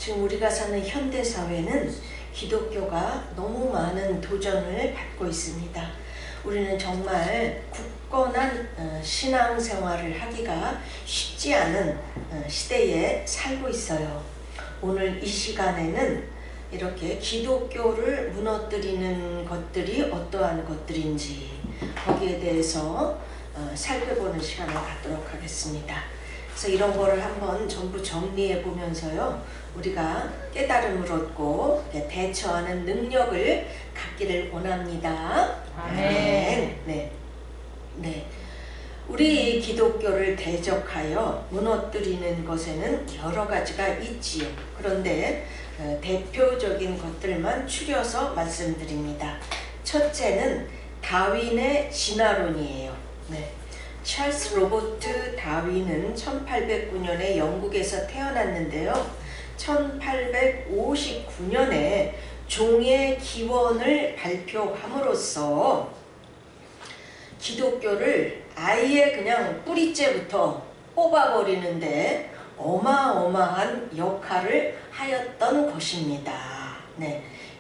지금 우리가 사는 현대사회는 기독교가 너무 많은 도전을 받고 있습니다. 우리는 정말 굳건한 신앙생활을 하기가 쉽지 않은 시대에 살고 있어요. 오늘 이 시간에는 이렇게 기독교를 무너뜨리는 것들이 어떠한 것들인지 거기에 대해서 살펴보는 시간을 갖도록 하겠습니다. 그래서 이런 거를 한번 전부 정리해 보면서요, 우리가 깨달음을 얻고 대처하는 능력을 갖기를 원합니다. 아멘. 네. 우리 기독교를 대적하여 무너뜨리는 것에는 여러 가지가 있지요. 그런데 대표적인 것들만 추려서 말씀드립니다. 첫째는 다윈의 진화론이에요. 찰스 로버트 다윈은 1809년에 영국에서 태어났는데요. 1859년에 종의 기원을 발표함으로써 기독교를 아예 그냥 뿌리째부터 뽑아버리는데 어마어마한 역할을 하였던 것입니다.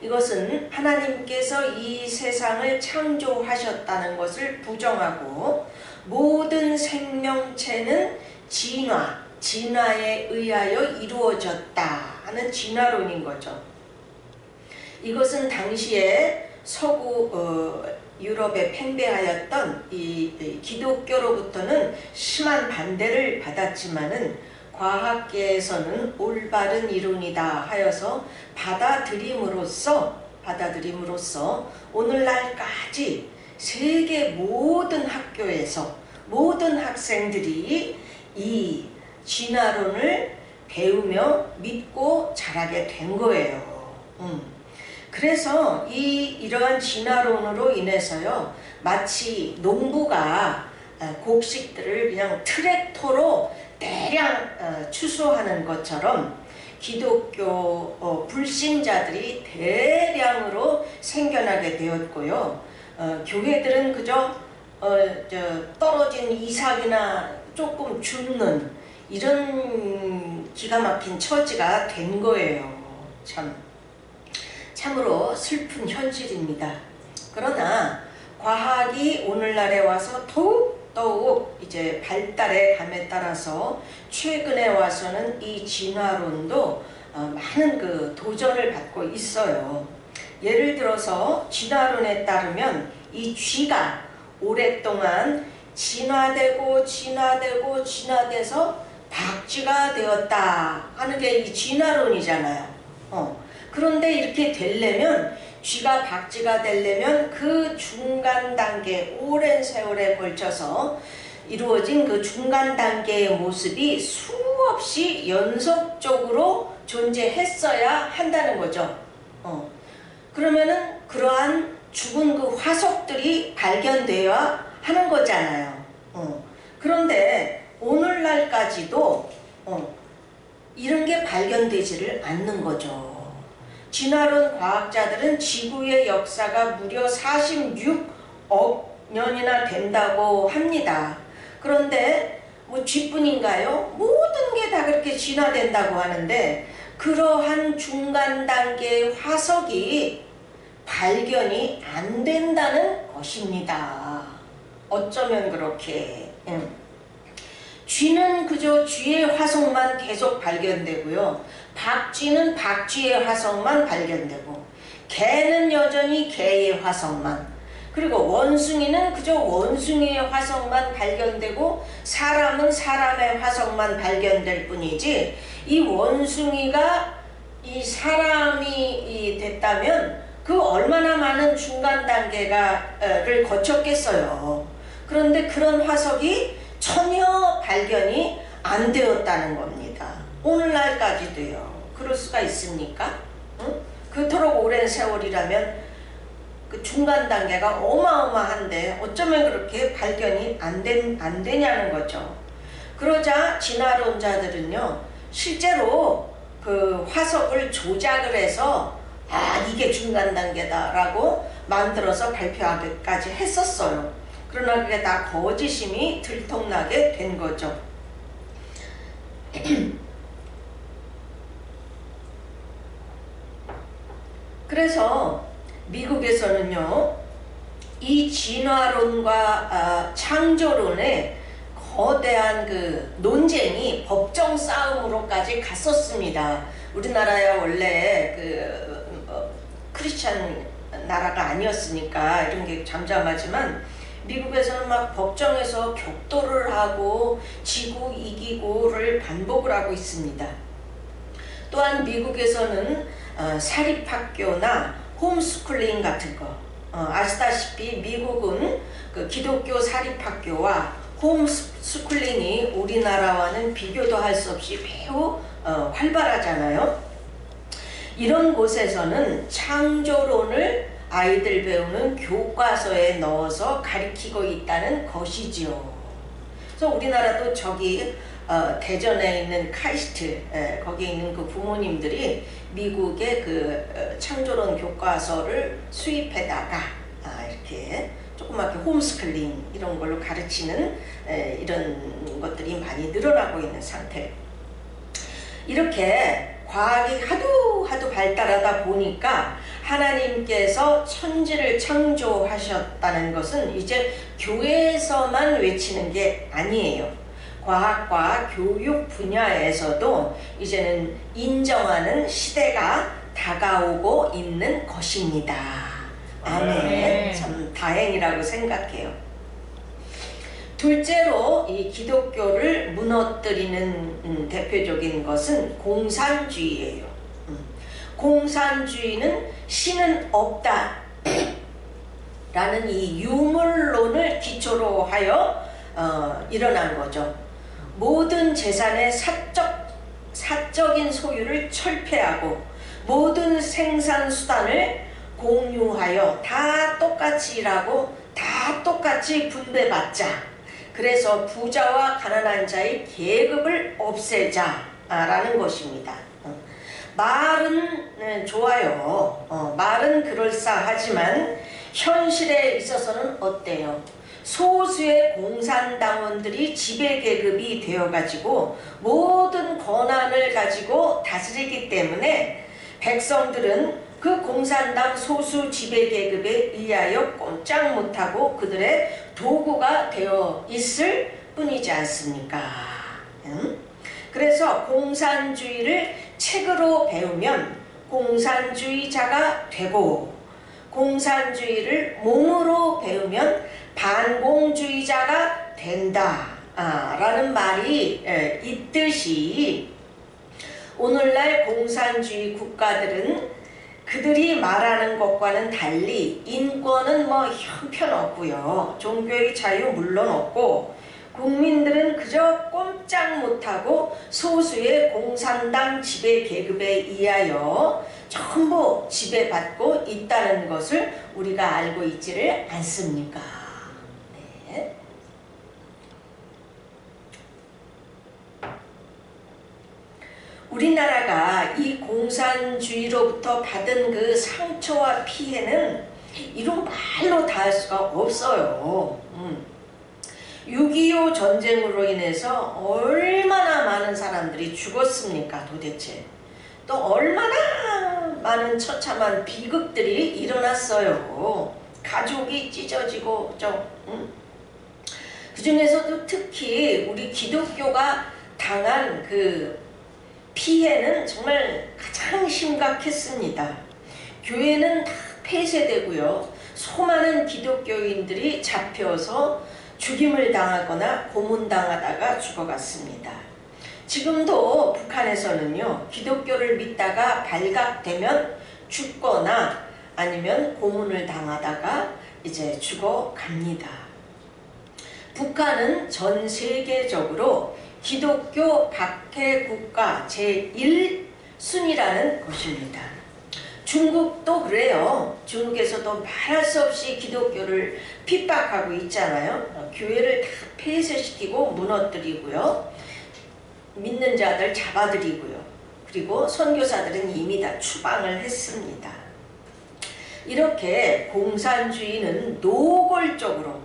이것은 하나님께서 이 세상을 창조하셨다는 것을 부정하고 모든 생명체는 진화에 의하여 이루어졌다 하는 진화론인 거죠. 이것은 당시에 서구 유럽에 팽배하였던 이 기독교로부터는 심한 반대를 받았지만은 과학계에서는 올바른 이론이다 하여서 받아들임으로써 오늘날까지 세계 모든 학교에서 모든 학생들이 이 진화론을 배우며 믿고 자라게 된 거예요. 그래서 이러한 진화론으로 인해서요, 마치 농부가 곡식들을 그냥 트랙터로 대량 추수하는 것처럼 기독교 불신자들이 대량으로 생겨나게 되었고요. 교회들은 그저 떨어진 이삭이나 조금 죽는 이런 기가 막힌 처지가 된 거예요. 참으로 슬픈 현실입니다. 그러나 과학이 오늘날에 와서 더욱 이제 발달해 감에 따라서 최근에 와서는 이 진화론도 많은 그 도전을 받고 있어요. 예를 들어서 진화론에 따르면 이 쥐가 오랫동안 진화돼서 박쥐가 되었다 하는 게 이 진화론이잖아요. 그런데 이렇게 되려면, 쥐가 박쥐가 되려면 그 중간 단계, 오랜 세월에 걸쳐서 이루어진 그 중간 단계의 모습이 수없이 연속적으로 존재했어야 한다는 거죠. 그러면은 그러한 죽은 그 화석들이 발견되어야 하는 거잖아요. 그런데 오늘날까지도 이런 게 발견되지를 않는 거죠. 진화론 과학자들은 지구의 역사가 무려 46억 년이나 된다고 합니다. 그런데 뭐 쥐뿐인가요? 모든 게 다 그렇게 진화된다고 하는데 그러한 중간 단계의 화석이 발견이 안 된다는 것입니다. 어쩌면 그렇게. 쥐는 그저 쥐의 화석만 계속 발견되고요. 박쥐는 박쥐의 화석만 발견되고, 개는 여전히 개의 화석만, 그리고 원숭이는 그저 원숭이의 화석만 발견되고, 사람은 사람의 화석만 발견될 뿐이지, 이 원숭이가 이 사람이 됐다면 그 얼마나 많은 중간 단계를 거쳤겠어요. 그런데 그런 화석이 전혀 발견이 안 되었다는 겁니다. 오늘날까지도요. 그럴 수가 있습니까? 그토록 오랜 세월이라면 그 중간 단계가 어마어마한데 어쩌면 그렇게 발견이 안 되냐는 거죠. 그러자 진화론자들은요, 실제로 그 화석을 조작을 해서 이게 중간 단계다라고 만들어서 발표하기까지 했었어요. 그러나 그게 다 거짓임이 들통나게 된 거죠. 그래서 미국에서는요, 이 진화론과 창조론의 거대한 그 논쟁이 법정 싸움으로까지 갔었습니다. 우리나라야 원래 크리스찬 나라가 아니었으니까 이런 게 잠잠하지만, 미국에서는 막 법정에서 격돌을 하고 지고 이기고를 반복을 하고 있습니다. 또한 미국에서는 사립학교나 홈스쿨링 같은 거, 아시다시피 미국은 그 기독교 사립학교와 홈스쿨링이 우리나라와는 비교도 할 수 없이 매우 활발하잖아요. 이런 곳에서는 창조론을 아이들 배우는 교과서에 넣어서 가르치고 있다는 것이지요. 그래서 우리나라도 저기 대전에 있는 카이스트, 거기에 있는 그 부모님들이 미국의 그 창조론 교과서를 수입해다가 이렇게 조그맣게 홈스쿨링 이런 걸로 가르치는 이런 것들이 많이 늘어나고 있는 상태. 이렇게 과학이 하도 발달하다 보니까 하나님께서 천지를 창조하셨다는 것은 이제 교회에서만 외치는 게 아니에요. 과학과 교육 분야에서도 이제는 인정하는 시대가 다가오고 있는 것입니다. 아멘. 참 다행이라고 생각해요. 둘째로 이 기독교를 무너뜨리는 대표적인 것은 공산주의예요. 공산주의는 신은 없다 라는 이 유물론을 기초로 하여 일어난 거죠. 모든 재산의 사적인 소유를 철폐하고 모든 생산수단을 공유하여 다 똑같이 일하고 다 똑같이 분배받자. 그래서 부자와 가난한 자의 계급을 없애자 라는 것입니다. 말은 좋아요. 말은 그럴싸하지만 현실에 있어서는 어때요? 소수의 공산당원들이 지배계급이 되어가지고 모든 권한을 가지고 다스리기 때문에 백성들은 그 공산당 소수 지배계급에 의하여 꼼짝 못하고 그들의 도구가 되어 있을 뿐이지 않습니까? 그래서 공산주의를 책으로 배우면 공산주의자가 되고, 공산주의를 몸으로 배우면 반공주의자가 된다 라는 말이 있듯이, 오늘날 공산주의 국가들은 그들이 말하는 것과는 달리 인권은 뭐 형편없고요, 종교의 자유 물론 없고, 국민들은 그저 꼼짝 못하고 소수의 공산당 지배계급에 의하여 전부 지배받고 있다는 것을 우리가 알고 있지를 않습니까? 네. 우리나라가 이 공산주의로부터 받은 그 상처와 피해는 이런 말로 다 할 수가 없어요. 6.25 전쟁으로 인해서 얼마나 많은 사람들이 죽었습니까, 도대체. 또 얼마나 많은 처참한 비극들이 일어났어요. 가족이 찢어지고 그 중에서도 특히 우리 기독교가 당한 그 피해는 정말 가장 심각했습니다. 교회는 다 폐쇄되고요, 수많은 기독교인들이 잡혀서 죽임을 당하거나 고문당하다가 죽어갔습니다. 지금도 북한에서는요, 기독교를 믿다가 발각되면 죽거나 아니면 고문을 당하다가 이제 죽어갑니다. 북한은 전 세계적으로 기독교 박해 국가 제1순위라는 것입니다. 중국도 그래요. 중국에서도 말할 수 없이 기독교를 핍박하고 있잖아요. 교회를 다 폐쇄시키고 무너뜨리고요, 믿는 자들 잡아들이고요, 그리고 선교사들은 이미 다 추방을 했습니다. 이렇게 공산주의는 노골적으로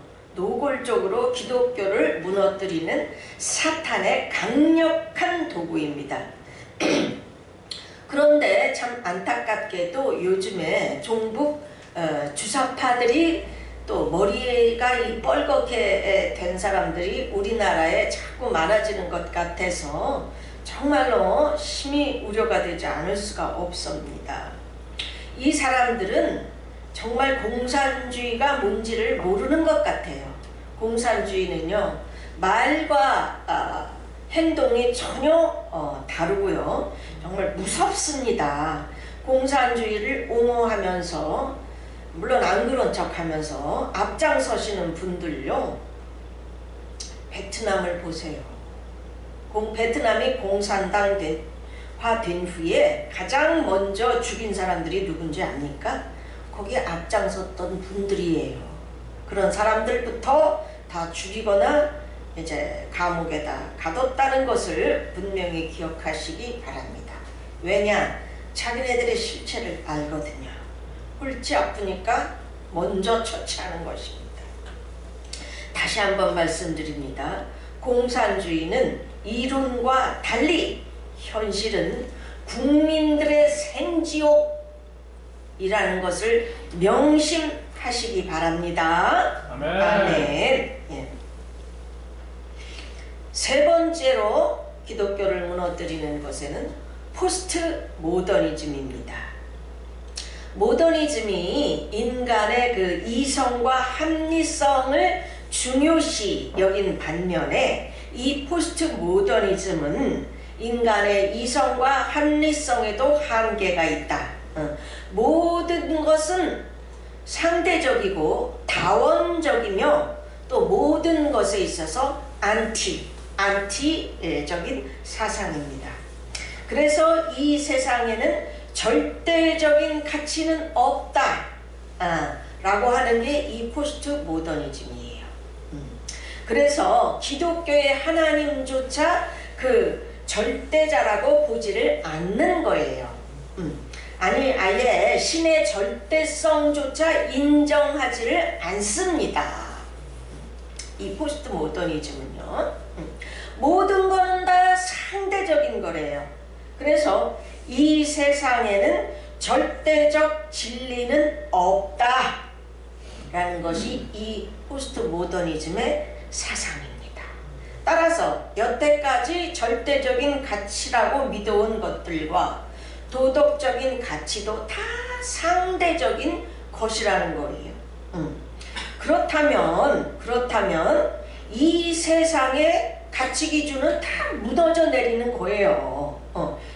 기독교를 무너뜨리는 사탄의 강력한 도구입니다. 그런데 참 안타깝게도 요즘에 종북 주사파들이 또 머리가 이 뻘겋게 된 사람들이 우리나라에 자꾸 많아지는 것 같아서 정말로 심히 우려가 되지 않을 수가 없습니다. 이 사람들은 정말 공산주의가 뭔지를 모르는 것 같아요. 공산주의는요, 말과 행동이 전혀 다르고요. 정말 무섭습니다. 공산주의를 옹호하면서, 물론 안 그런 척 하면서 앞장서시는 분들요, 베트남을 보세요. 베트남이 공산당화된 후에 가장 먼저 죽인 사람들이 누군지 압니까? 거기에 앞장섰던 분들이에요. 그런 사람들부터 다 죽이거나 이제 감옥에다 가뒀다는 것을 분명히 기억하시기 바랍니다. 왜냐? 자기네들의 실체를 알거든요. 골치 아프니까 먼저 처치하는 것입니다. 다시 한번 말씀드립니다. 공산주의는 이론과 달리 현실은 국민들의 생지옥이라는 것을 명심하시기 바랍니다. 아멘. 아멘. 예. 세 번째로 기독교를 무너뜨리는 것에는 포스트 모더니즘입니다. 모더니즘이 인간의 그 이성과 합리성을 중요시 여긴 반면에 이 포스트 모더니즘은 인간의 이성과 합리성에도 한계가 있다. 모든 것은 상대적이고 다원적이며 또 모든 것에 있어서 안티적인 사상입니다. 그래서 이 세상에는 절대적인 가치는 없다 라고 하는 게 이 포스트 모더니즘이에요. 그래서 기독교의 하나님조차 그 절대자라고 보지를 않는 거예요. 아니 아예 신의 절대성조차 인정하지를 않습니다. 이 포스트 모더니즘은요, 모든 거는 다 상대적인 거래요. 그래서 이 세상에는 절대적 진리는 없다 라는 것이 이 포스트 모더니즘의 사상입니다. 따라서 여태까지 절대적인 가치라고 믿어온 것들과 도덕적인 가치도 다 상대적인 것이라는 거예요. 그렇다면 이 세상의 가치 기준은 다 무너져 내리는 거예요.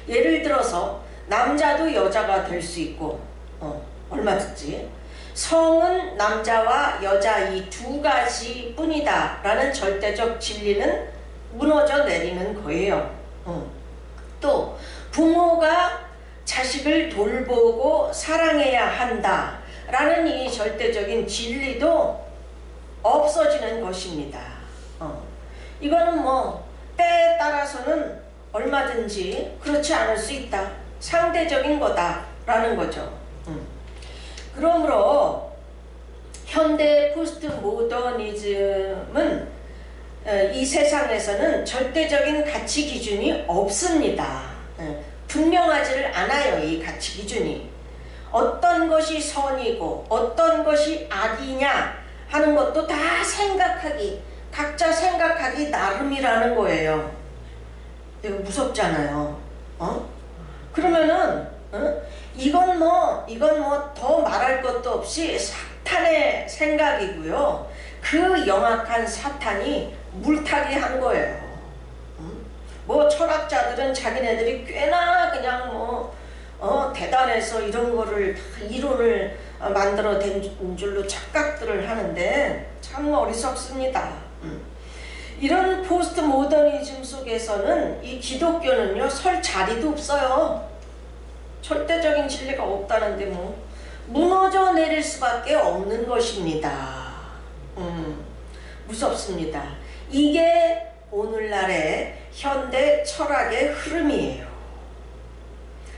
예를 들어서 남자도 여자가 될 수 있고 얼마든지 성은 남자와 여자 이 두 가지 뿐이다 라는 절대적 진리는 무너져 내리는 거예요. 또 부모가 자식을 돌보고 사랑해야 한다 라는 이 절대적인 진리도 없어지는 것입니다. 이거는 뭐 때에 따라서는 얼마든지 그렇지 않을 수 있다, 상대적인 거다 라는 거죠. 그러므로 현대 포스트 모더니즘은 이 세상에서는 절대적인 가치 기준이 없습니다. 분명하지를 않아요. 이 가치 기준이 어떤 것이 선이고 어떤 것이 악이냐 하는 것도 다 각자 생각하기 나름이라는 거예요. 이거 무섭잖아요. 그러면은 이건 뭐 더 말할 것도 없이 사탄의 생각이고요. 그 영악한 사탄이 물타기 한 거예요. 뭐 철학자들은 자기네들이 꽤나 그냥 대단해서 이런 거를 이론을 만들어 댄 줄로 착각들을 하는데 참 어리석습니다. 이런 포스트 모더니즘 속에서는 이 기독교는요, 설 자리도 없어요. 절대적인 진리가 없다는데 뭐 무너져 내릴 수밖에 없는 것입니다. 무섭습니다. 이게 오늘날의 현대 철학의 흐름이에요.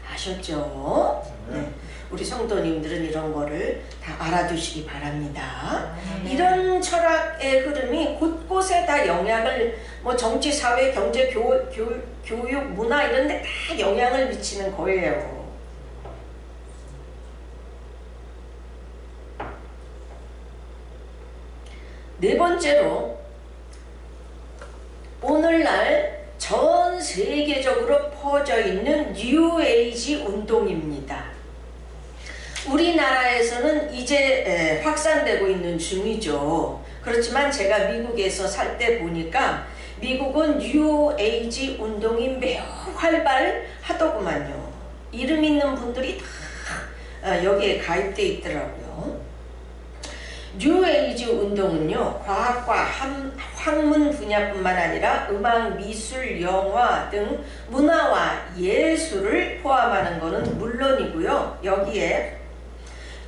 아셨죠? 네. 우리 성도님들은 이런 거를 다 알아두시기 바랍니다. 이런 철학의 흐름이 곳곳에 다 영향을, 뭐 정치, 사회, 경제, 교육, 문화 이런 데 다 영향을 미치는 거예요. 네 번째로 오늘날 전 세계적으로 퍼져 있는 뉴에이지 운동입니다. 우리나라에서는 이제 확산되고 있는 중이죠. 그렇지만 제가 미국에서 살 때 보니까 미국은 뉴에이지 운동이 매우 활발하더구만요. 이름 있는 분들이 다 여기에 가입되어 있더라고요. 뉴에이지 운동은요, 과학과 학문 분야뿐만 아니라 음악, 미술, 영화 등 문화와 예술을 포함하는 것은 물론이고요. 여기에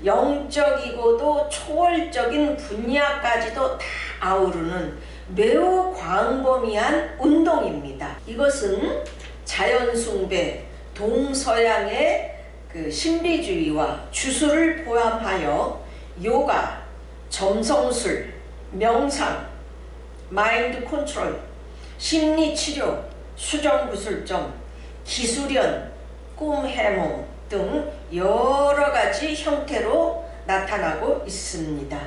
영적이고도 초월적인 분야까지도 다 아우르는 매우 광범위한 운동입니다. 이것은 자연숭배, 동서양의 그 신비주의와 주술을 포함하여 요가, 점성술, 명상, 마인드 컨트롤, 심리치료, 수정구슬점, 기술연, 꿈 해몽 등 여러가지 형태로 나타나고 있습니다.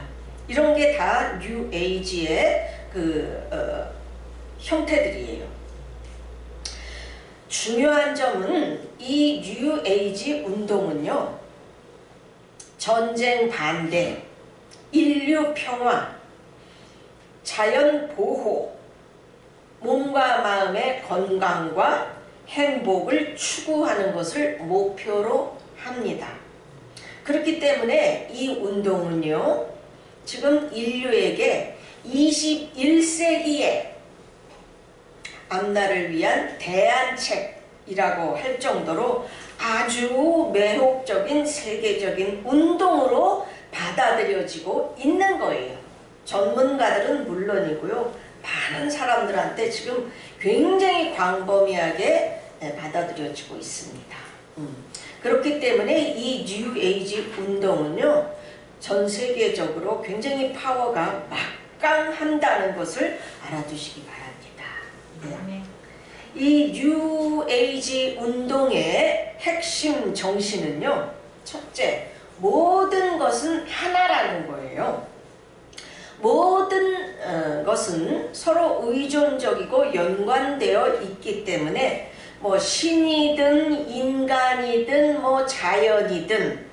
이런 게 다 뉴에이지의 형태들이에요. 중요한 점은 이 뉴에이지 운동은요, 전쟁 반대, 인류 평화, 자연 보호, 몸과 마음의 건강과 행복을 추구하는 것을 목표로 합니다. 그렇기 때문에 이 운동은요, 지금 인류에게 21세기의 앞날을 위한 대안책이라고 할 정도로 아주 매혹적인 세계적인 운동으로 받아들여지고 있는 거예요. 전문가들은 물론이고요, 많은 사람들한테 지금 굉장히 광범위하게 받아들여지고 있습니다. 그렇기 때문에 이 뉴에이지 운동은요, 전 세계적으로 굉장히 파워가 막강한다는 것을 알아두시기 바랍니다. 네. 이 뉴에이지 운동의 핵심 정신은요, 첫째, 모든 것은 하나라는 거예요. 모든 것은 서로 의존적이고 연관되어 있기 때문에 뭐 신이든 인간이든 뭐 자연이든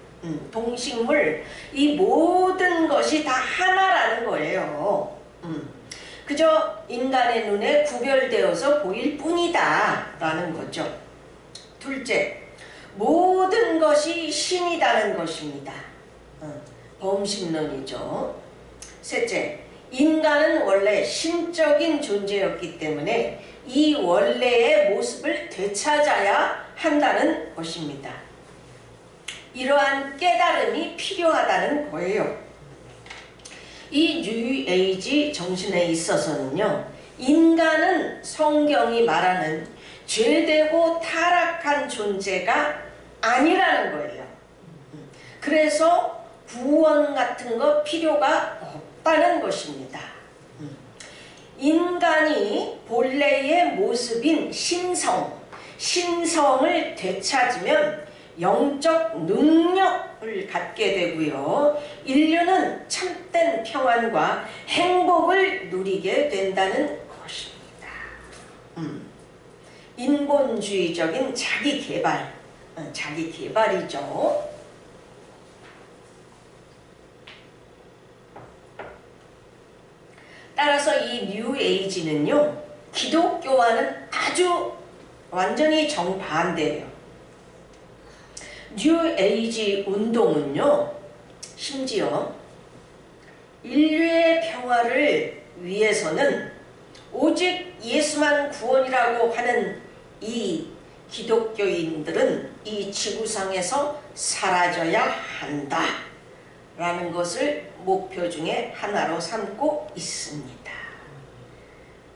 동식물, 이 모든 것이 다 하나라는 거예요. 그저 인간의 눈에 구별되어서 보일 뿐이다 라는 거죠. 둘째, 모든 것이 신이다는 것입니다. 범신론이죠. 셋째, 인간은 원래 신적인 존재였기 때문에 이 원래의 모습을 되찾아야 한다는 것입니다. 이러한 깨달음이 필요하다는 거예요. 이 뉴에이지 정신에 있어서는요, 인간은 성경이 말하는 죄되고 타락한 존재가 아니라는 거예요. 그래서 구원 같은 거 필요가 없다는 것입니다. 인간이 본래의 모습인 신성을 되찾으면 영적 능력을 갖게 되고요, 인류는 참된 평안과 행복을 누리게 된다는 것입니다. 인본주의적인 자기개발이죠. 따라서 이 뉴에이지는요, 기독교와는 아주 완전히 정반대예요. 뉴에이지 운동은요, 심지어 인류의 평화를 위해서는 오직 예수만 구원이라고 하는 이 기독교인들은 이 지구상에서 사라져야 한다 라는 것을 목표 중에 하나로 삼고 있습니다.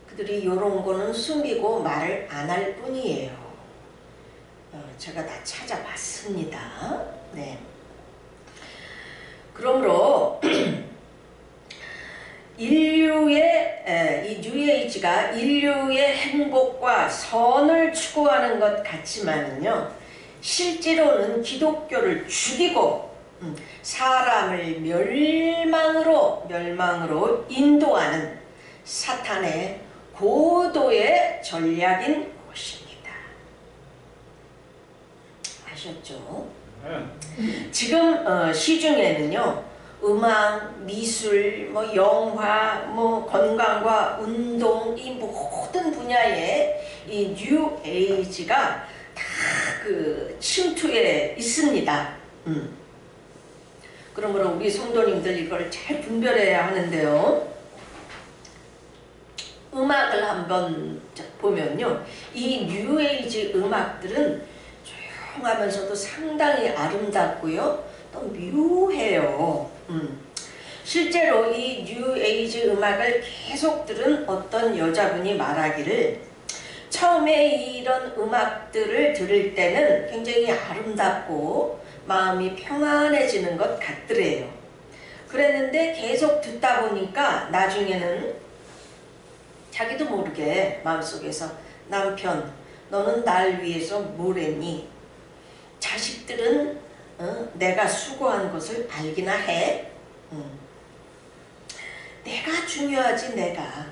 그들이 이런 거는 숨기고 말을 안 할 뿐이에요. 제가 다 찾아봤습니다. 네. 그러므로 인류의 이 뉴에이지가 인류의 행복과 선을 추구하는 것 같지만은요, 실제로는 기독교를 죽이고 사람을 멸망으로 인도하는 사탄의 고도의 전략인 것입니다. 아셨죠? 지금 시중에는요, 음악, 미술, 뭐 영화, 뭐 건강과 운동, 이 모든 분야에 이 뉴 에이지가 다 그 침투해 있습니다. 그러므로 우리 성도님들 이걸 잘 분별해야 하는데요. 음악을 한번 보면요, 이 뉴 에이지 음악들은 조용하면서도 상당히 아름답고요, 또 묘해요. 실제로 이 뉴 에이지 음악을 계속 들은 어떤 여자분이 말하기를, 처음에 이런 음악들을 들을 때는 굉장히 아름답고 마음이 평안해지는 것 같더래요. 그랬는데 계속 듣다 보니까 나중에는 자기도 모르게 마음속에서, 남편, 너는 날 위해서 뭘 했니? 자식들은 내가 수고한 것을 알기나 해? 내가 중요하지, 내가.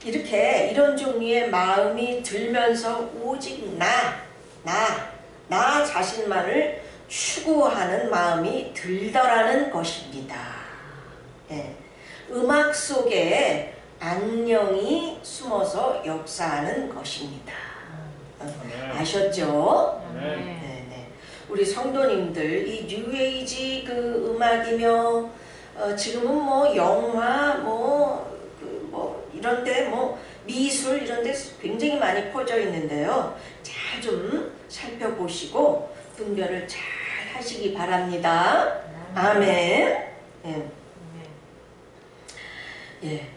이렇게 이런 종류의 마음이 들면서 오직 나 자신만을 추구하는 마음이 들더라는 것입니다. 예. 음악 속에 안녕이 숨어서 역사하는 것입니다. 아셨죠? 네네. 우리 성도님들, 이 뉴에이지 그 음악이며 지금은 뭐 영화 뭐 이런데 뭐 미술 이런데 굉장히 많이 퍼져 있는데요. 잘 좀 살펴보시고 분별을 잘 하시기 바랍니다. 아멘. 예. 예.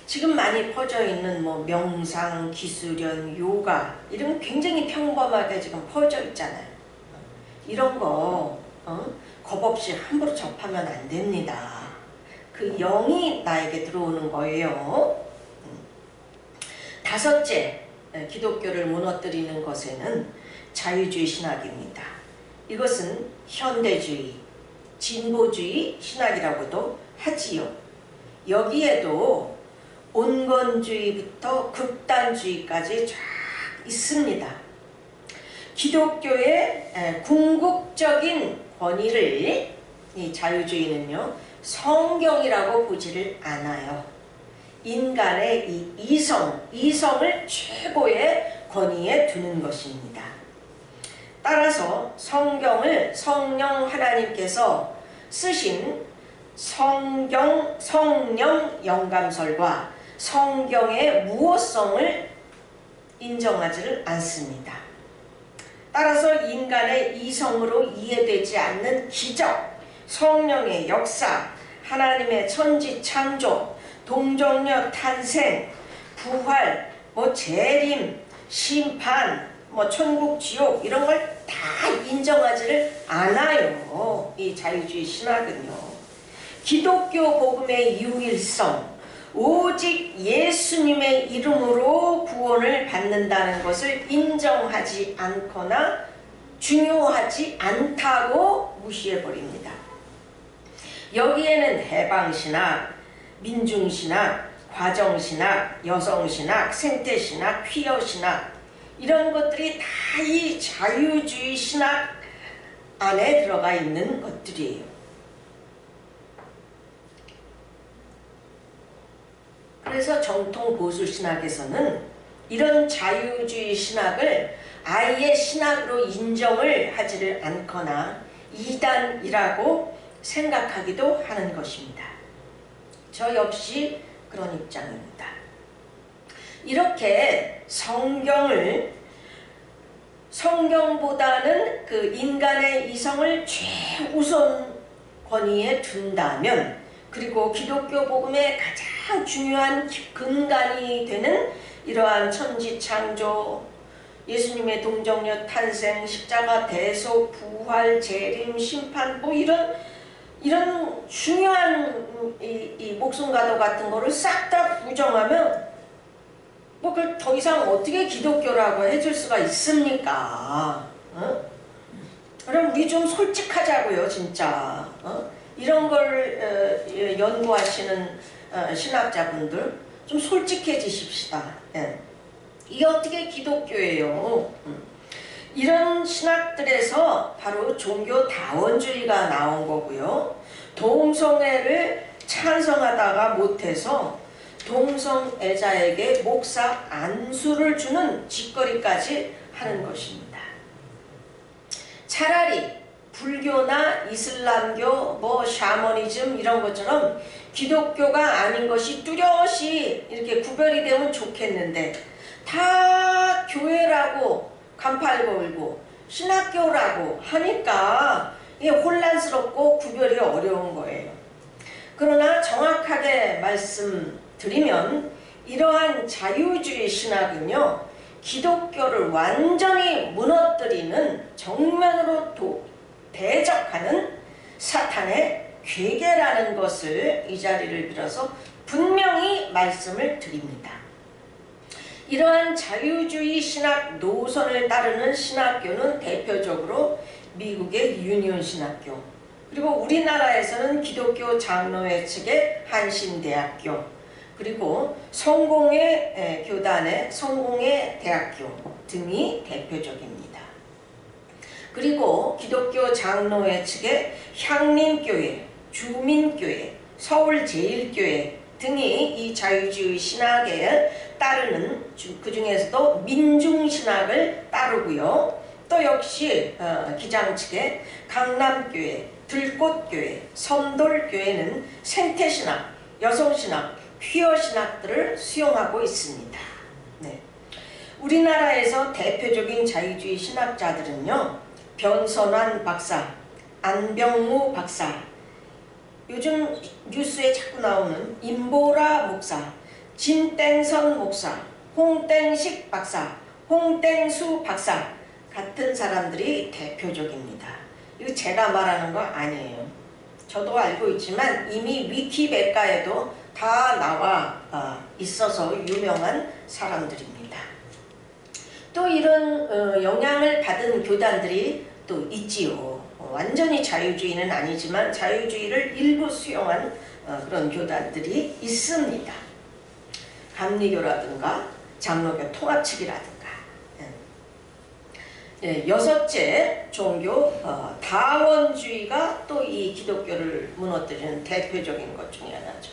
지금 많이 퍼져 있는 뭐 명상, 기술연, 요가 이런 굉장히 평범하게 지금 퍼져 있잖아요. 이런 거 겁 없이 함부로 접하면 안 됩니다. 그 영이 나에게 들어오는 거예요. 다섯째, 기독교를 무너뜨리는 것에는 자유주의 신학입니다. 이것은 현대주의, 진보주의 신학이라고도 하지요. 여기에도 온건주의부터 극단주의까지 쫙 있습니다. 기독교의 궁극적인 권위를 이 자유주의는요, 성경이라고 보지를 않아요. 인간의 이 이성을 최고의 권위에 두는 것입니다. 따라서 성경을 성령 하나님께서 쓰신 성령 영감설과 성경의 무호성을 인정하지를 않습니다. 따라서 인간의 이성으로 이해되지 않는 기적, 성령의 역사, 하나님의 천지 창조, 동정녀 탄생, 부활, 뭐 재림, 심판, 뭐 천국 지옥 이런 걸 다 인정하지를 않아요. 이 자유주의 신학은요. 기독교 복음의 유일성, 오직 예수님의 이름으로 구원을 받는다는 것을 인정하지 않거나 중요하지 않다고 무시해버립니다. 여기에는 해방신학, 민중신학, 과정신학, 여성신학, 생태신학, 퀴어신학 이런 것들이 다 이 자유주의 신학 안에 들어가 있는 것들이에요. 그래서 정통 보수신학에서는 이런 자유주의 신학을 아예 신학으로 인정을 하지를 않거나 이단이라고 생각하기도 하는 것입니다. 저 역시 그런 입장입니다. 이렇게 성경보다는 그 인간의 이성을 최우선 권위에 둔다면, 그리고 기독교 복음의 가장 중요한 근간이 되는 이러한 천지 창조, 예수님의 동정녀 탄생, 십자가 대속, 부활, 재림, 심판 뭐 이런 중요한 이 목숨과도 같은 거를 싹 다 부정하면 뭐 그걸 더 이상 어떻게 기독교라고 해줄 수가 있습니까? 그래 그럼 우리 좀 솔직하자고요, 진짜. 이런 걸 연구하시는 신학자분들 좀 솔직해지십시다. 예. 이게 어떻게 기독교예요? 이런 신학들에서 바로 종교다원주의가 나온 거고요. 동성애를 찬성하다가 못해서 동성애자에게 목사 안수를 주는 짓거리까지 하는 것입니다. 차라리 불교나 이슬람교, 뭐 샤머니즘 이런 것처럼 기독교가 아닌 것이 뚜렷이 이렇게 구별이 되면 좋겠는데 다 교회라고 간판 걸고 신학교라고 하니까 이게 혼란스럽고 구별이 어려운 거예요. 그러나 정확하게 말씀드리면 이러한 자유주의 신학은요, 기독교를 완전히 무너뜨리는 정면으로 대적하는 사탄의 괴계라는 것을 이 자리를 빌어서 분명히 말씀을 드립니다. 이러한 자유주의 신학 노선을 따르는 신학교는 대표적으로 미국의 유니온 신학교, 그리고 우리나라에서는 기독교 장로회 측의 한신대학교, 그리고 성공회 교단의 성공회 대학교 등이 대표적입니다. 그리고 기독교 장로회 측의 향림교회, 주민교회, 서울제일교회 등이 이 자유주의 신학에 따르는, 그 중에서도 민중신학을 따르고요. 또 역시 기장 측의 강남교회, 들꽃교회, 섬돌교회는 생태신학, 여성신학, 퀴어신학들을 수용하고 있습니다. 네. 우리나라에서 대표적인 자유주의 신학자들은요, 변선환 박사, 안병무 박사, 요즘 뉴스에 자꾸 나오는 임보라 목사, 진땡선 목사, 홍땡식 박사, 홍땡수 박사 같은 사람들이 대표적입니다. 이거 제가 말하는 거 아니에요. 저도 알고 있지만 이미 위키백과에도 다 나와 있어서 유명한 사람들입니다. 또 이런 영향을 받은 교단들이 또 있지요. 완전히 자유주의는 아니지만 자유주의를 일부 수용한 그런 교단들이 있습니다. 감리교라든가 장로교 통합측이라든가. 여섯째 종교 다원주의가 또 이 기독교를 무너뜨리는 대표적인 것 중에 하나죠.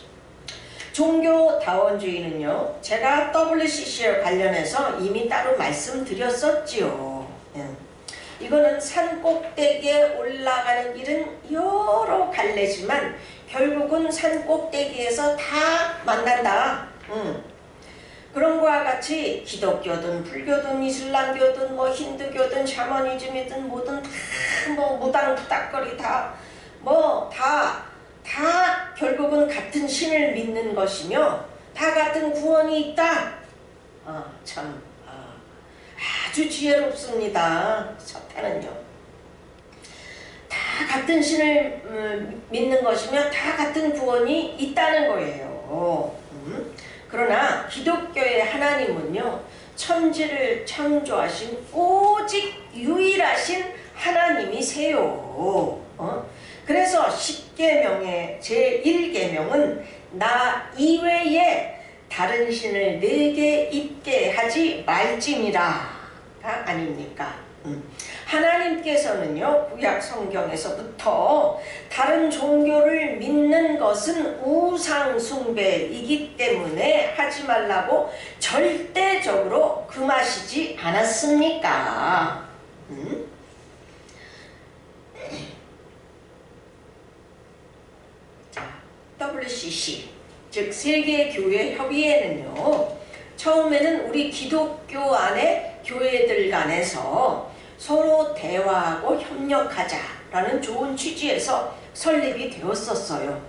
종교 다원주의는요, 제가 WCC와 관련해서 이미 따로 말씀드렸었지요. 이거는 산 꼭대기에 올라가는 길은 여러 갈래지만 결국은 산 꼭대기에서 다 만난다. 그런 거와 같이 기독교든 불교든 이슬람교든 뭐 힌두교든 샤머니즘이든 뭐든 다 뭐 무당부닥거리 다 결국은 같은 신을 믿는 것이며 다 같은 구원이 있다. 아주 지혜롭습니다. 사탄은요. 다 같은 신을 믿는 것이며 다 같은 구원이 있다는 거예요. 그러나 기독교의 하나님은요, 천지를 창조하신 오직 유일하신 하나님이세요. 그래서 10계명의 제1계명은 나 이외에 다른 신을 내게 입게 하지 말지니라 아닙니까? 하나님께서는요, 구약 성경에서부터 다른 종교를 믿는 것은 우상 숭배이기 때문에 하지 말라고 절대적으로 금하시지 않았습니까? 자, WCC, 즉 세계교회협의회는요, 처음에는 우리 기독교 안에 교회들 간에서 서로 대화하고 협력하자라는 좋은 취지에서 설립이 되었었어요.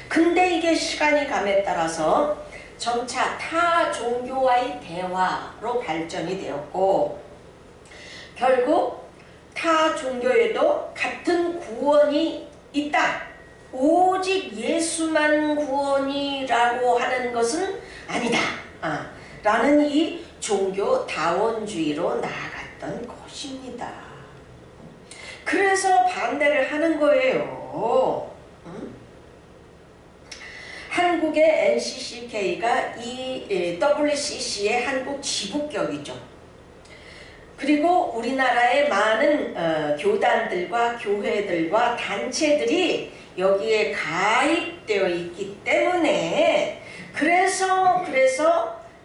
근데 이게 시간이 감에 따라서 점차 타 종교와의 대화로 발전이 되었고, 결국 타 종교에도 같은 구원이 있다, 오직 예수만 구원이라고 하는 것은 아니다 라는 이 종교 다원주의로 나아갔던 것입니다. 그래서 반대를 하는 거예요. 응? 한국의 NCCK가 이 WCC의 한국 지부격이죠. 그리고 우리나라의 많은 교단들과 교회들과 단체들이 여기에 가입되어 있기 때문에 그래서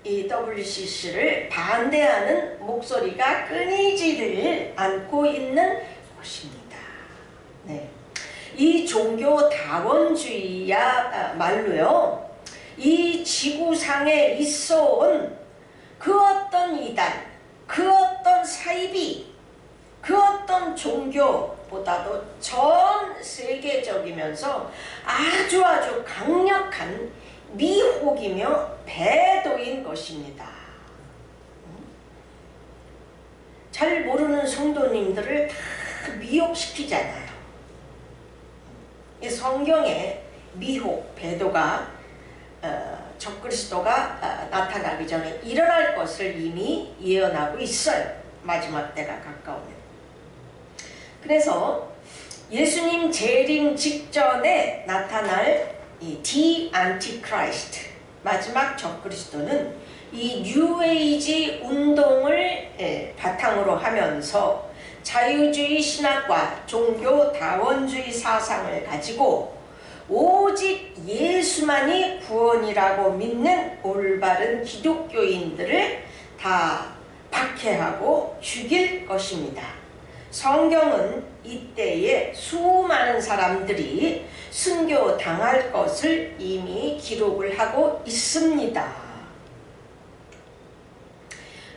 이 WCC를 반대하는 목소리가 끊이지를 않고 있는 것입니다. 네. 이 종교 다원주의야 말로요. 이 지구상에 있어온 그 어떤 이단, 그 어떤 사이비, 그 어떤 종교보다도 전 세계적이면서 아주 강력한 미혹이며 배도인 것입니다. 잘 모르는 성도님들을 다 미혹시키잖아요. 이 성경에 미혹, 배도가 적그리스도가 나타나기 전에 일어날 것을 이미 예언하고 있어요. 마지막 때가 가까우면. 그래서 예수님 재림 직전에 나타날 이 The Antichrist, 마지막 적그리스도는 이 뉴에이지 운동을 바탕으로 하면서 자유주의 신학과 종교 다원주의 사상을 가지고 오직 예수만이 구원이라고 믿는 올바른 기독교인들을 다 박해하고 죽일 것입니다. 성경은 이때에 수많은 사람들이 순교당할 것을 이미 기록을 하고 있습니다.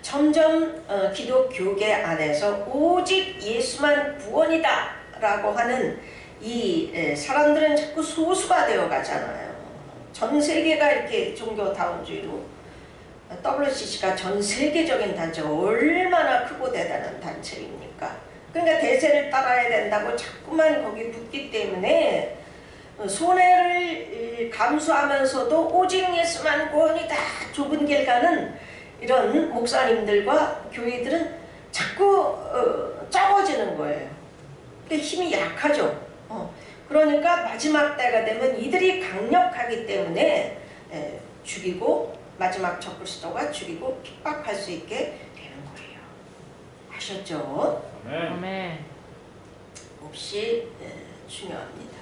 점점 기독교계 안에서 오직 예수만 구원이다 라고 하는 이 사람들은 자꾸 소수가 되어 가잖아요. 전 세계가 이렇게 종교 다원주의로, WCC가 전 세계적인 단체, 얼마나 크고 대단한 단체입니까? 그러니까 대세를 따라야 된다고 자꾸만 거기 붙기 때문에 손해를 감수하면서도 오직 예수만 구원이다, 좁은 길 가는 이런 목사님들과 교회들은 자꾸 적어지는 거예요. 근데 힘이 약하죠. 그러니까 마지막 때가 되면 이들이 강력하기 때문에 죽이고, 마지막 적그리스도가 죽이고 핍박할 수 있게 되는 거예요. 아셨죠? 아멘. 몹시 중요합니다.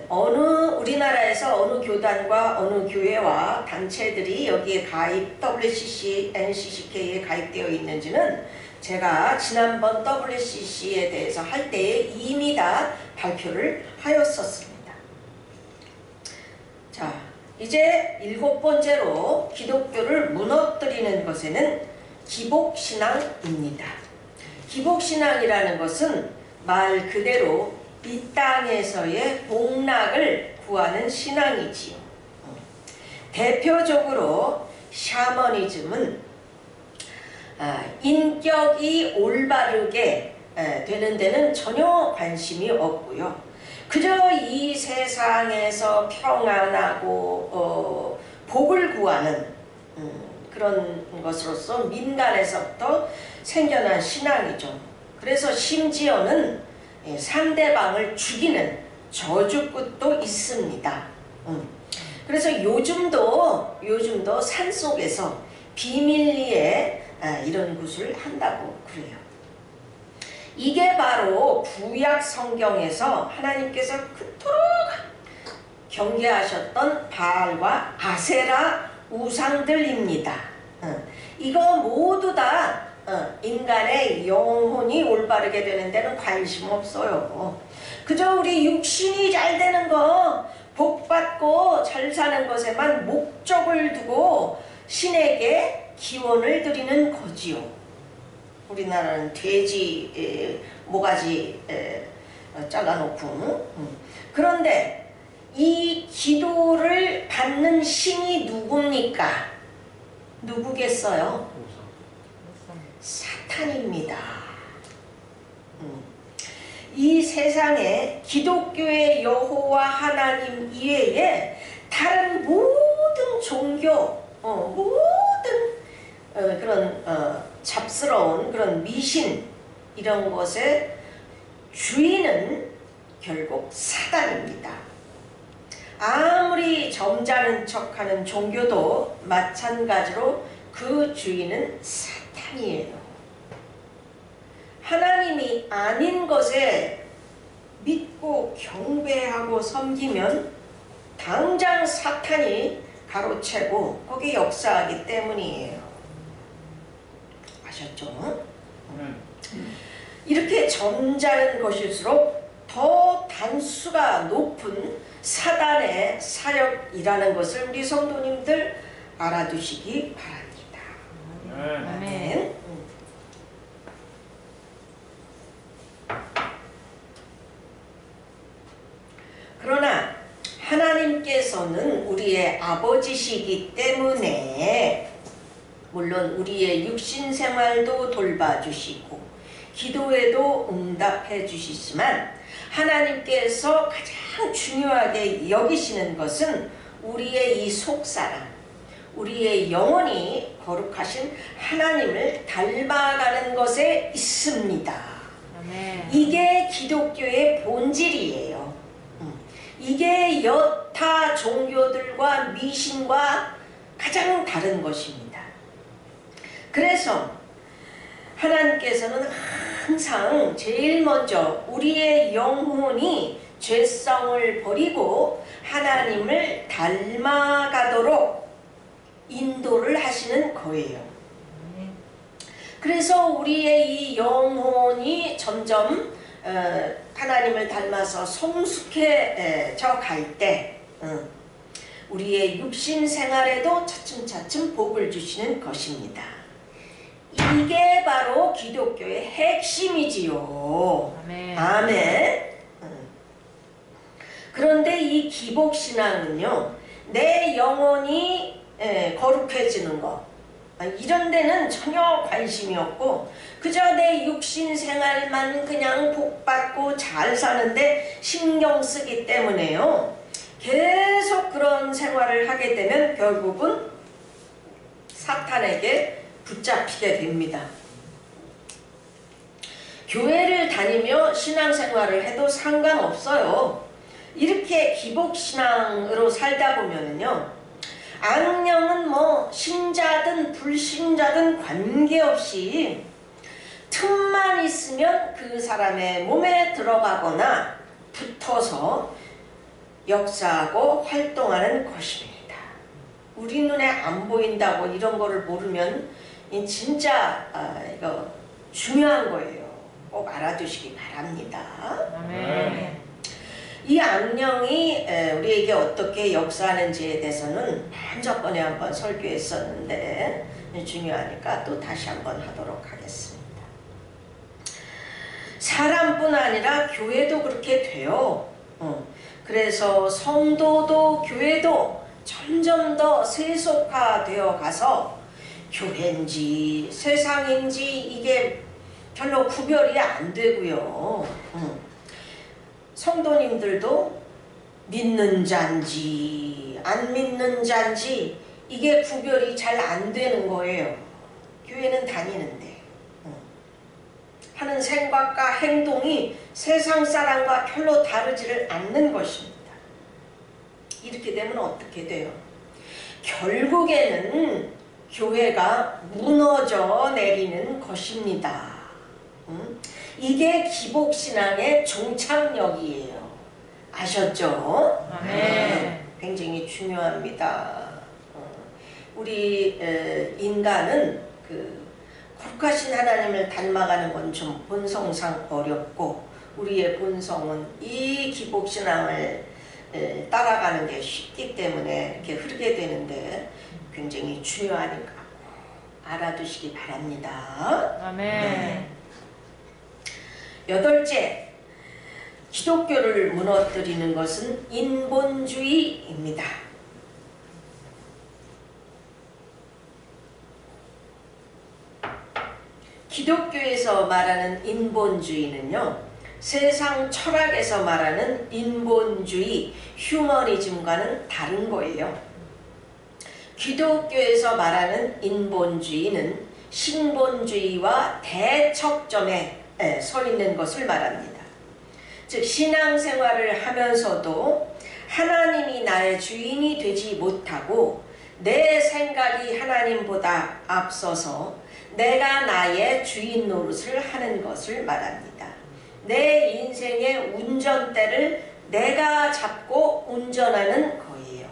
우리나라에서 어느 교단과 어느 교회와 단체들이 여기에 가입, WCC, NCCK에 가입되어 있는지는 제가 지난번 WCC에 대해서 할 때에 이미 다 발표를 하였었습니다. 자, 이제 7번째로 기독교를 무너뜨리는 것에는 기복신앙입니다. 기복신앙이라는 것은 말 그대로 이 땅에서의 복락을 구하는 신앙이지요. 대표적으로 샤머니즘은 인격이 올바르게 되는 데는 전혀 관심이 없고요. 그저 이 세상에서 평안하고 복을 구하는 그런 것으로서 민간에서부터 생겨난 신앙이죠. 그래서 심지어는 상대방을 죽이는 저주굿도 있습니다. 그래서 요즘도 산속에서 비밀리에 이런 굿을 한다고 그래요. 이게 바로 구약 성경에서 하나님께서 그토록 경계하셨던 바알과 아세라 우상들입니다. 이거 모두 다 인간의 영혼이 올바르게 되는 데는 관심 없어요. 그저 우리 육신이 잘 되는 거, 복받고 잘 사는 것에만 목적을 두고 신에게 기원을 드리는 거지요. 우리나라는 돼지 모가지 잘라놓고. 그런데 이 기도를 받는 신이 누굽니까? 누구겠어요? 사탄입니다. 이 세상에 기독교의 여호와 하나님 이외에 다른 모든 종교, 모든 그런 잡스러운 그런 미신, 이런 것의 주인은 결국 사단입니다. 아무리 점잖은 척하는 종교도 마찬가지로 그 주인은 사탄이에요. 하나님이 아닌 것에 믿고 경배하고 섬기면 당장 사탄이 가로채고 거기에 역사하기 때문이에요. 아셨죠? 이렇게 점잖은 것일수록 더 단수가 높은 사단의 사역이라는 것을 우리 성도님들 알아두시기 바랍니다. 아멘. 그러나 하나님께서는 우리의 아버지시기 때문에 물론 우리의 육신생활도 돌봐주시고 기도에도 응답해 주시지만 하나님께서 가장 중요하게 여기시는 것은 우리의 이 속사람, 우리의 영혼이 거룩하신 하나님을 닮아가는 것에 있습니다. 아멘. 이게 기독교의 본질이에요. 이게 여타 종교들과 미신과 가장 다른 것입니다. 그래서 하나님께서는 항상 제일 먼저 우리의 영혼이 죄성을 버리고 하나님을 닮아가도록 인도를 하시는 거예요. 그래서 우리의 이 영혼이 점점 하나님을 닮아서 성숙해져 갈 때 우리의 육신 생활에도 차츰차츰 복을 주시는 것입니다. 이게 바로 기독교의 핵심이지요. 아멘. 아멘. 그런데 이 기복신앙은요, 내 영혼이 거룩해지는 것, 이런 데는 전혀 관심이 없고 그저 내 육신 생활만 그냥 복받고 잘 사는데 신경 쓰기 때문에요, 계속 그런 생활을 하게 되면 결국은 사탄에게 붙잡히게 됩니다. 교회를 다니며 신앙생활을 해도 상관없어요. 이렇게 기복신앙으로 살다 보면요, 악령은 뭐 신자든 불신자든 관계없이 틈만 있으면 그 사람의 몸에 들어가거나 붙어서 역사하고 활동하는 것입니다. 우리 눈에 안 보인다고 이런 거를 모르면 진짜 이거 중요한 거예요. 꼭 알아두시기 바랍니다. 아멘. 이 악령이 우리에게 어떻게 역사하는지에 대해서는 먼저 번에 한번 설교했었는데 중요하니까 또 다시 한번 하도록 하겠습니다. 사람뿐 아니라 교회도 그렇게 돼요. 그래서 성도도 교회도 점점 더 세속화되어 가서 교회인지 세상인지 이게 별로 구별이 안 되고요. 성도님들도 믿는 자인지 안 믿는 자인지 이게 구별이 잘 안 되는 거예요. 교회는 다니는데 하는 생각과 행동이 세상 사람과 별로 다르지를 않는 것입니다. 이렇게 되면 어떻게 돼요? 결국에는 교회가 무너져 내리는 것입니다. 이게 기복신앙의 종착역이에요. 아셨죠? 네. 굉장히 중요합니다. 우리 인간은 거룩하신 하나님을 닮아가는 건 좀 본성상 어렵고 우리의 본성은 이 기복신앙을 따라가는 게 쉽기 때문에 이렇게 흐르게 되는데 굉장히 중요하니까 알아두시기 바랍니다. 아멘. 네. 여덟째, 기독교를 무너뜨리는 것은 인본주의입니다. 기독교에서 말하는 인본주의는요, 세상 철학에서 말하는 인본주의, 휴머니즘과는 다른 거예요. 기독교에서 말하는 인본주의는 신본주의와 대척점에 서 있는 것을 말합니다. 즉 신앙생활을 하면서도 하나님이 나의 주인이 되지 못하고 내 생각이 하나님보다 앞서서 내가 나의 주인 노릇을 하는 것을 말합니다. 내 인생의 운전대를 내가 잡고 운전하는 거예요.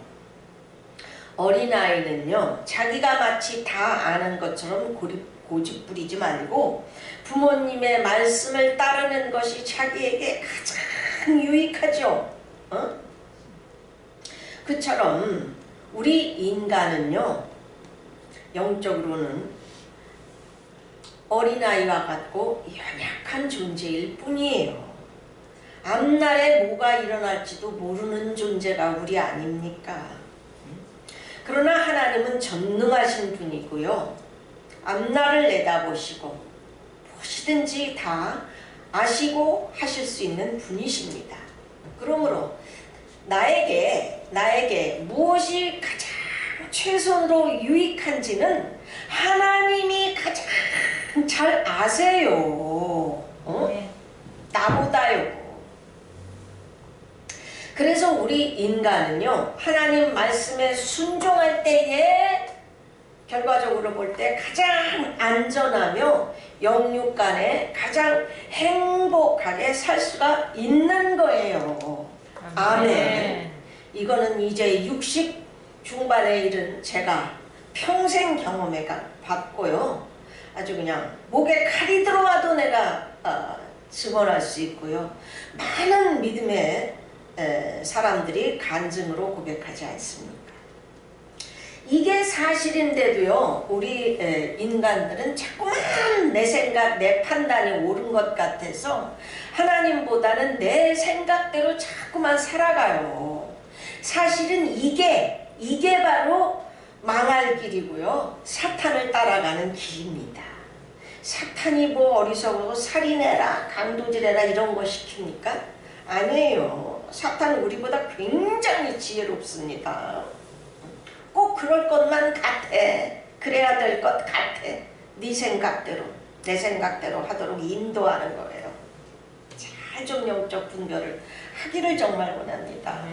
어린아이는요, 자기가 마치 다 아는 것처럼 고집 부리지 말고 부모님의 말씀을 따르는 것이 자기에게 가장 유익하죠. 그처럼 우리 인간은요, 영적으로는 어린아이와 같고 연약한 존재일 뿐이에요. 앞날에 뭐가 일어날지도 모르는 존재가 우리 아닙니까? 그러나 하나님은 전능하신 분이고요. 앞날을 내다보시고 무엇이든지 다 아시고 하실 수 있는 분이십니다. 그러므로 나에게 무엇이 가장 최선으로 유익한지는 하나님이 가장 잘 아세요. 나보다요. 그래서 우리 인간은요, 하나님 말씀에 순종할 때에 결과적으로 볼 때 가장 안전하며 영육 간에 가장 행복하게 살 수가 있는 거예요. 아멘. 이거는 이제 60 중반에 이른 제가 평생 경험해 봤고요. 아주 그냥 목에 칼이 들어와도 내가 증언할 수 있고요. 많은 믿음의 사람들이 간증으로 고백하지 않습니까? 이게 사실인데도요, 우리 인간들은 자꾸만 내 생각, 내 판단이 옳은 것 같아서 하나님보다는 내 생각대로 자꾸만 살아가요. 사실은 이게 바로 망할 길이고요, 사탄을 따라가는 길입니다. 사탄이 뭐 어리석고 살인해라, 강도질해라 이런 거 시킵니까? 아니에요. 사탄은 우리보다 굉장히 지혜롭습니다. 꼭 그럴 것만 같아. 그래야 될 것 같아. 네 생각대로, 내 생각대로 하도록 인도하는 거예요. 잘 좀 영적 분별을 하기를 정말 원합니다.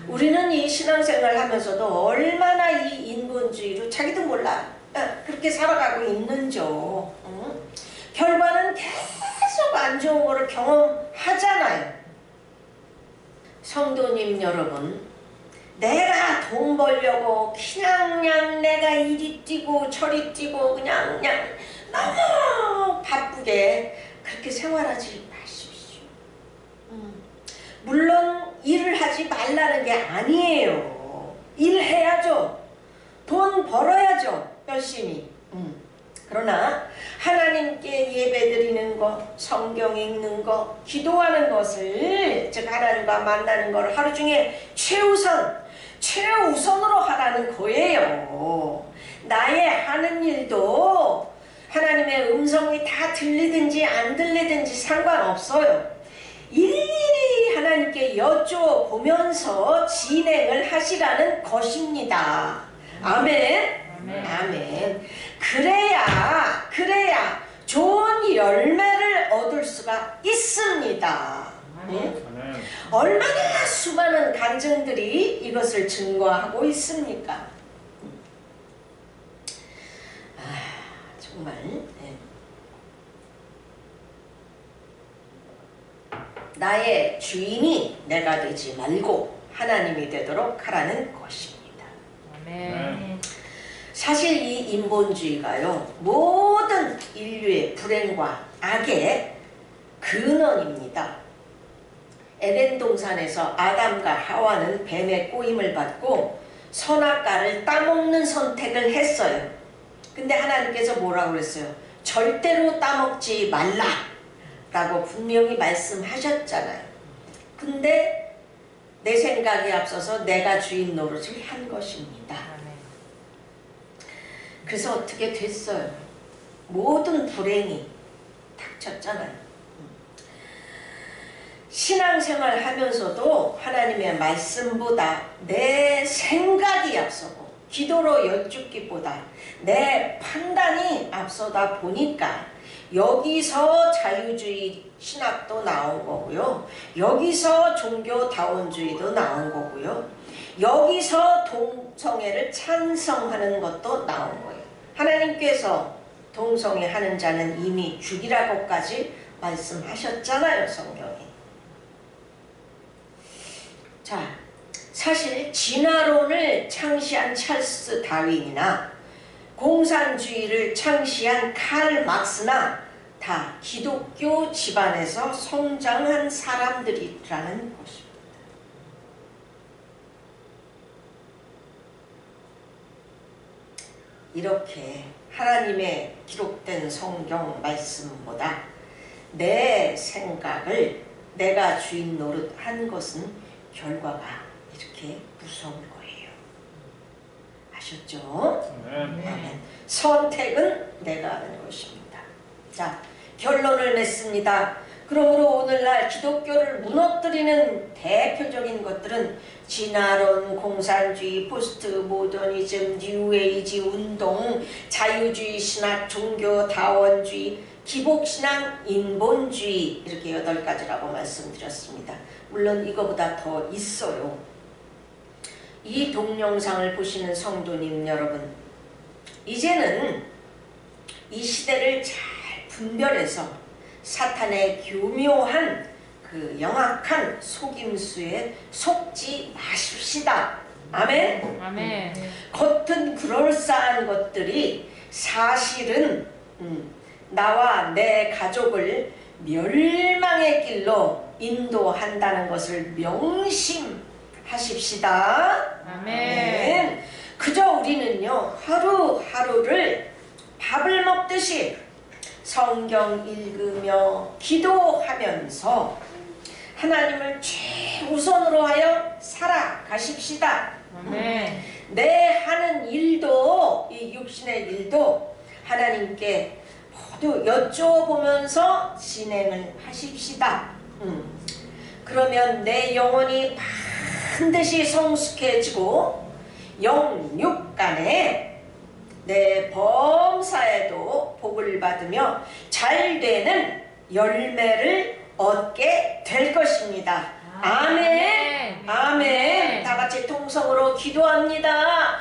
우리는 이 신앙생활 하면서도 얼마나 이 인본주의로 자기도 몰라 그렇게 살아가고 있는죠. 결과는 계속 안 좋은 거를 경험하잖아요. 성도님 여러분, 내가 돈 벌려고 그냥 내가 이리 뛰고 저리 뛰고 그냥 너무 바쁘게 그렇게 생활하지 마십시오. 물론 일을 하지 말라는 게 아니에요. 일해야죠. 돈 벌어야죠. 열심히. 그러나 하나님께 예배드리는 것, 성경 읽는 것, 기도하는 것을, 즉 하나님과 만나는 걸 하루 중에 최우선으로 하라는 거예요. 나의 하는 일도 하나님의 음성이 다 들리든지 안 들리든지 상관없어요. 일일이 하나님께 여쭤보면서 진행을 하시라는 것입니다. 아멘. 아멘. 그래야 좋은 열매를 얻을 수가 있습니다. 얼마나 수많은 간증들이 이것을 증거하고 있습니까? 정말 나의 주인이 내가 되지 말고 하나님이 되도록 하라는 것입니다. 아멘. 사실 이 인본주의가요, 모든 인류의 불행과 악의 근원입니다. 에덴 동산에서 아담과 하와는 뱀의 꼬임을 받고 선악과를 따먹는 선택을 했어요. 근데 하나님께서 뭐라고 그랬어요? 절대로 따먹지 말라 라고 분명히 말씀하셨잖아요. 근데 내 생각이 앞서서 내가 주인 노릇을 한 것입니다. 그래서 어떻게 됐어요? 모든 불행이 닥쳤잖아요. 신앙생활 하면서도 하나님의 말씀보다 내 생각이 앞서고 기도로 여쭙기보다 내 판단이 앞서다 보니까 여기서 자유주의 신학도 나온 거고요. 여기서 종교다원주의도 나온 거고요. 여기서 동성애를 찬성하는 것도 나온 거예요. 하나님께서 동성애 하는 자는 이미 죽이라고까지 말씀하셨잖아요, 성경에. 자, 사실 진화론을 창시한 찰스 다윈이나 공산주의를 창시한 칼 막스나 다 기독교 집안에서 성장한 사람들이라는 것입니다. 이렇게 하나님의 기록된 성경 말씀보다 내 생각을 내가 주인 노릇 한 것은 결과가 이렇게 무서운 거예요. 아셨죠? 아멘. 선택은 내가 하는 것입니다. 자, 결론을 맺습니다. 그러므로 오늘날 기독교를 무너뜨리는 대표적인 것들은 진화론, 공산주의, 포스트 모더니즘, 뉴에이지 운동, 자유주의 신학, 종교다원주의, 기복신앙, 인본주의, 이렇게 8가지라고 말씀드렸습니다. 물론 이거보다 더 있어요. 이 동영상을 보시는 성도님 여러분, 이제는 이 시대를 잘 분별해서 사탄의 교묘한 그 영악한 속임수에 속지 마십시다. 아멘? 아멘. 겉은 그럴싸한 것들이 사실은 나와 내 가족을 멸망의 길로 인도한다는 것을 명심하십시다. 아멘. 그저 우리는요, 하루하루를 밥을 먹듯이 성경 읽으며 기도하면서 하나님을 최우선으로 하여 살아가십시다. 아멘. 내 하는 일도, 이 육신의 일도 하나님께 모두 여쭤보면서 진행을 하십시다. 그러면 내 영혼이 반드시 성숙해지고 영육간에 내 범사에도 복을 받으며 잘되는 열매를 얻게 될 것입니다. 아멘. 아멘. 다 같이 통성으로 기도합니다.